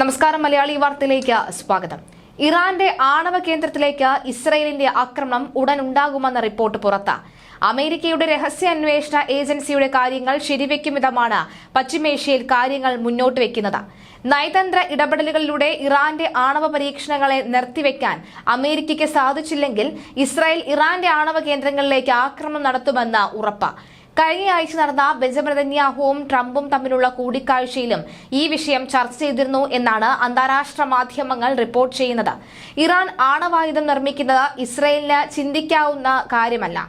നമസ്കാരം. മലയാളി വാർത്തയിലേക്ക് സ്വാഗതം. ഇറാന്റെ ആണവ കേന്ദ്രത്തിലേക്ക് ഇസ്രയേലിന്റെ ആക്രമണം ഉടൻ ഉണ്ടാകുമെന്ന റിപ്പോർട്ട് പുറത്ത്. അമേരിക്കയുടെ രഹസ്യാന്വേഷണ ഏജൻസിയുടെ കാര്യങ്ങൾ ശരിവെക്കും വിധമാണ് പശ്ചിമേഷ്യയിൽ കാര്യങ്ങൾ മുന്നോട്ട് വെക്കുന്നത്. നയതന്ത്ര ഇടപെടലുകളിലൂടെ ഇറാന്റെ ആണവ പരീക്ഷണങ്ങളെ നിർത്തിവെക്കാൻ അമേരിക്കയ്ക്ക് സാധിച്ചില്ലെങ്കിൽ ഇസ്രായേൽ ഇറാന്റെ ആണവ കേന്ദ്രങ്ങളിലേക്ക് ആക്രമണം നടത്തുമെന്ന് ഉറപ്പ്. കഴിഞ്ഞ ആഴ്ച നടന്ന ബെഞ്ചമിൻ നെതന്യാഹുവും ട്രംപും തമ്മിലുള്ള കൂടിക്കാഴ്ചയിലും ഈ വിഷയം ചർച്ച ചെയ്തിരുന്നു എന്നാണ് അന്താരാഷ്ട്ര മാധ്യമങ്ങൾ റിപ്പോർട്ട് ചെയ്യുന്നത്. ഇറാൻ ആണവായുധം നിർമ്മിക്കുന്നത് ഇസ്രയേലിന് ചിന്തിക്കാവുന്ന കാര്യമല്ല.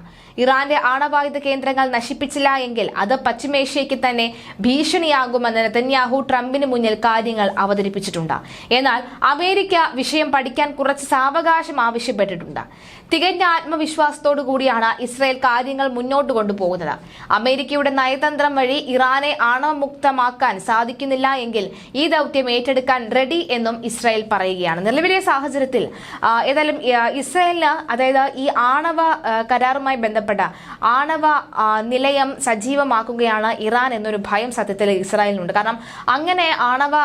ഇറാന്റെ ആണവായുധ കേന്ദ്രങ്ങൾ നശിപ്പിച്ചില്ല എങ്കിൽ അത് പശ്ചിമേഷ്യയ്ക്ക് തന്നെ ഭീഷണിയാകുമെന്ന് നെതന്യാഹു ട്രംപിന് മുന്നിൽ കാര്യങ്ങൾ അവതരിപ്പിച്ചിട്ടുണ്ട്. എന്നാൽ അമേരിക്ക വിഷയം പഠിക്കാൻ കുറച്ച് സാവകാശം ആവശ്യപ്പെട്ടിട്ടുണ്ട്. തികഞ്ഞ ആത്മവിശ്വാസത്തോടു കൂടിയാണ് ഇസ്രായേൽ കാര്യങ്ങൾ മുന്നോട്ട് കൊണ്ടുപോകുന്നത്. അമേരിക്കയുടെ നയതന്ത്രം വഴി ഇറാനെ ആണവമുക്തമാക്കാൻ സാധിക്കുന്നില്ല എങ്കിൽ ഈ ദൌത്യം ഏറ്റെടുക്കാൻ റെഡി എന്നും ഇസ്രായേൽ പറയുകയാണ്. നിലവിലെ സാഹചര്യത്തിൽ ഏതായാലും ഇസ്രായേലിന്, അതായത് ഈ ആണവ കരാറുമായി ബന്ധപ്പെട്ട ആണവ നിലയം സജീവമാക്കുകയാണ് ഇറാൻ എന്നൊരു ഭയം സത്യത്തിൽ ഇസ്രായേലിനുണ്ട്. കാരണം അങ്ങനെ ആണവ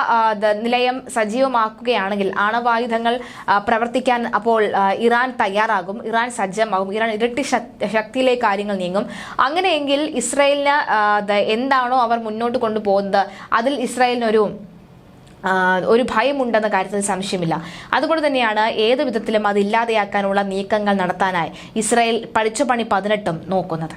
നിലയം സജീവമാക്കുകയാണെങ്കിൽ ആണവായുധങ്ങൾ പ്രവർത്തിക്കാൻ അപ്പോൾ ഇറാൻ തയ്യാറാകും, ഇറാൻ സജ്ജമാകും, ഇറാൻ ഇരട്ടി ശക്തിയിലേക്ക് കാര്യങ്ങൾ നീങ്ങും. അങ്ങനെയെങ്കിൽ ഇസ്രായേലിന് എന്താണോ അവർ മുന്നോട്ട് കൊണ്ടുപോകുന്നത് അതിൽ ഇസ്രായേലിനൊരു ഭയമുണ്ടെന്ന കാര്യത്തിൽ സംശയമില്ല. അതുകൊണ്ട് തന്നെയാണ് ഏത് വിധത്തിലും അത് ഇല്ലാതെയാക്കാനുള്ള നീക്കങ്ങൾ നടത്താനായി ഇസ്രായേൽ പഠിച്ച പണി 18 നോക്കുന്നത്.